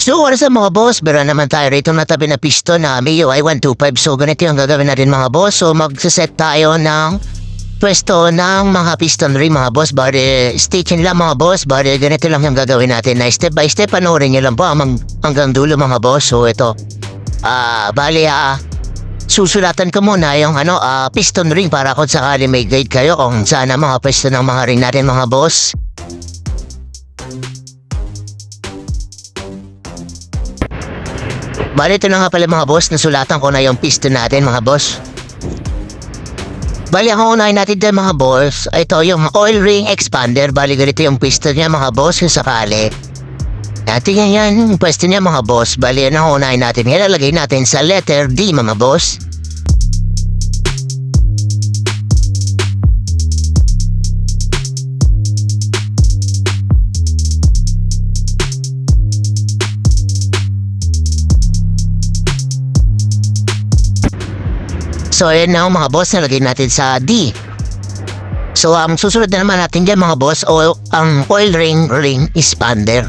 So, oras sa mga boss, meron naman tayo rito na tabi na piston na MIUI 125. So, ganito yung gagawin natin mga boss. So, magsaset tayo ng pwesto ng mga piston ring mga boss. Bari, stitching lang mga boss. Bari, ganito lang yung gagawin natin na step by step. Panoorin nyo lang po hanggang dulo mga boss. So, ito. Susulatan ko muna yung piston ring para kung sakali may guide kayo kung saan ang mga pwesto ng mga ring natin mga boss. Bali, ito na nga pala mga boss, nasulatan ko na yung piston natin mga boss. Bali, ang unahin natin dyan mga boss, ito yung oil ring expander. Bali, ganito yung piston niya mga boss kung sakali. Natin yan yung pwesto niya mga boss. Bali, ang unahin natin, ilalagay natin sa letter D mga boss. So, ayan na mga boss, nalagay natin sa D. So, ang susunod na naman natin dyan mga boss, ang oil ring expander.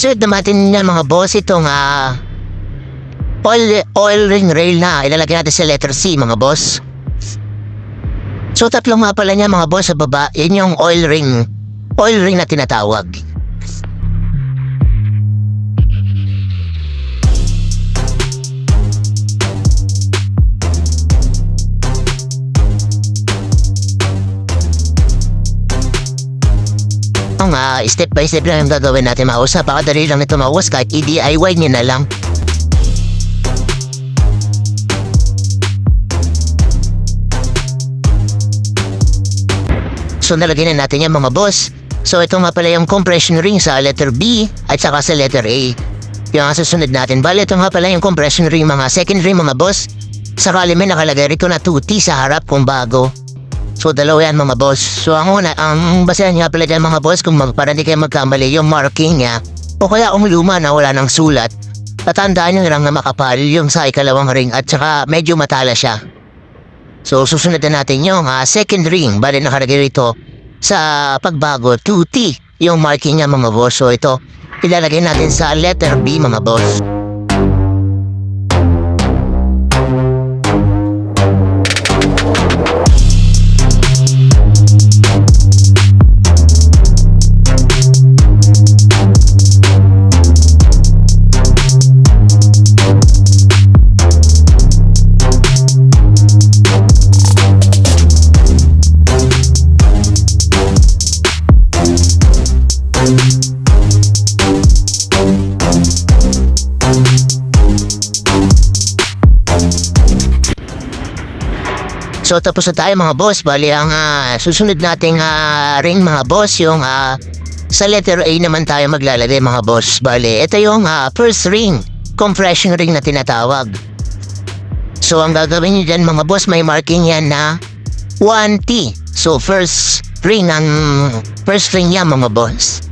Susunod naman yan mga boss, itong oil ring rail na ilalagay natin sa letter C mga boss. So, tatlo nga pala niya mga boss sa baba, yun yung oil ring na tinatawag. Step by step lang yung gagawin natin mga boss. Napakadali lang nito mga boss, kahit i-DIY nyo na lang. So, nalagay na natin yan mga boss. So, ito nga pala yung compression ring sa letter B at saka sa letter A. Yung susunod natin. Bali, ito nga pala yung compression ring mga second ring mga boss. Sakali may nakalagay rito na 2T sa harap kung bago. So, dalawa yan mga boss. So, ang basehan nga pala dyan mga boss, kung para di kayo magkamali yung marking niya, o kaya kung luma na wala ng sulat, tatandaan nyo lang na makapal yung sa ikalawang ring at saka medyo matala siya. So, susunod na natin yung second ring. Bali, nakalagay rito sa pagbago 2T yung marking niya mga boss. So, ito, ilalagay natin sa letter B mga boss. So, tapos na tayo mga boss. Bali, ang susunod nating ring mga boss, yung sa letter A naman tayo maglalagay mga boss. Bali, ito yung first ring, compression ring na tinatawag. So, ang gagawin nyo dyan mga boss, may marking yan na 1T. So, first ring yan mga boss.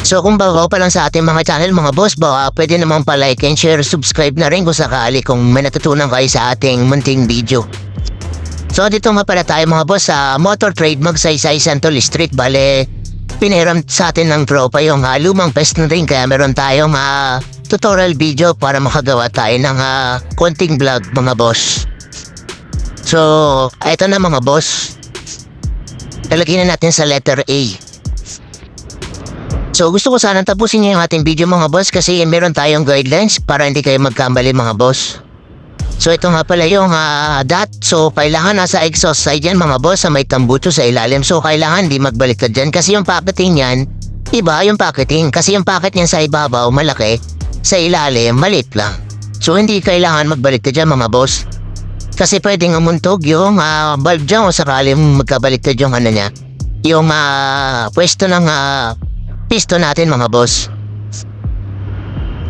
So, kung bago pa lang sa ating mga channel mga boss, pwede naman pa-like and share, subscribe na rin kung sakali kung may natutunan kayo sa ating munting video. So, dito nga pala tayo mga boss sa Motor Trade Magsaysay Santol Street. Bale, pinahiram sa atin ng tropa yung lumang piston ring, kaya meron tayong tutorial video para makagawa tayo ng konting vlog mga boss. So, ito na mga boss. Talagyan na natin sa letter A. So gusto ko sana tapusin niyo yung ating video mga boss kasi meron tayong guidelines para hindi kayo magkamali mga boss. So ito nga pala yung dot. So kailangan nasa exhaust side yan mga boss sa may tambuto sa ilalim. So kailangan di magbaliktad dyan kasi yung pocketing yan, iba yung pocketing. Kasi yung pocket niyan sa ibabaw malaki, sa ilalim maliit lang. So hindi kailangan magbaliktad dyan mga boss. Kasi pwedeng umuntog yung valve dyan o sakali magkabaliktad yung ano niya. Yung pwesto ng piston natin mga boss.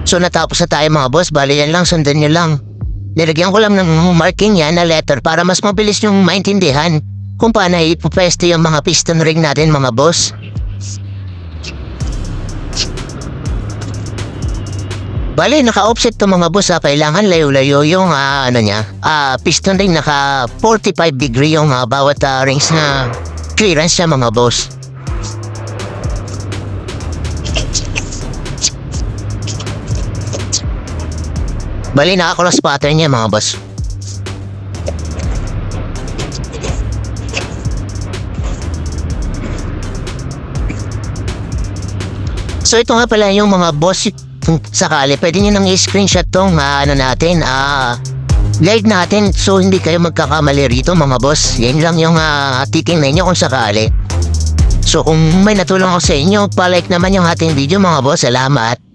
So natapos na tayo mga boss, bali yan lang, sundan nyo lang. Nilagyan ko lang ng marking yan na letter para mas mabilis nyong maintindihan kung paano ipupwesto yung mga piston ring natin mga boss. Bali, naka-offset to mga boss kailangan layo-layo yung ano niya. Piston ring naka 45 degree yung bawat rings na clearance siya mga boss. Bali, naka-cross pattern niya mga boss. So ito nga pala yung mga boss, kung sakali pwede nyo nang i-screenshot tong ano natin, guide natin so hindi kayo magkakamali rito mga boss. Yan lang yung titingnan nyo kung sakali. So kung may natulong ako sa inyo, pa-like naman yung ating video mga boss. Salamat.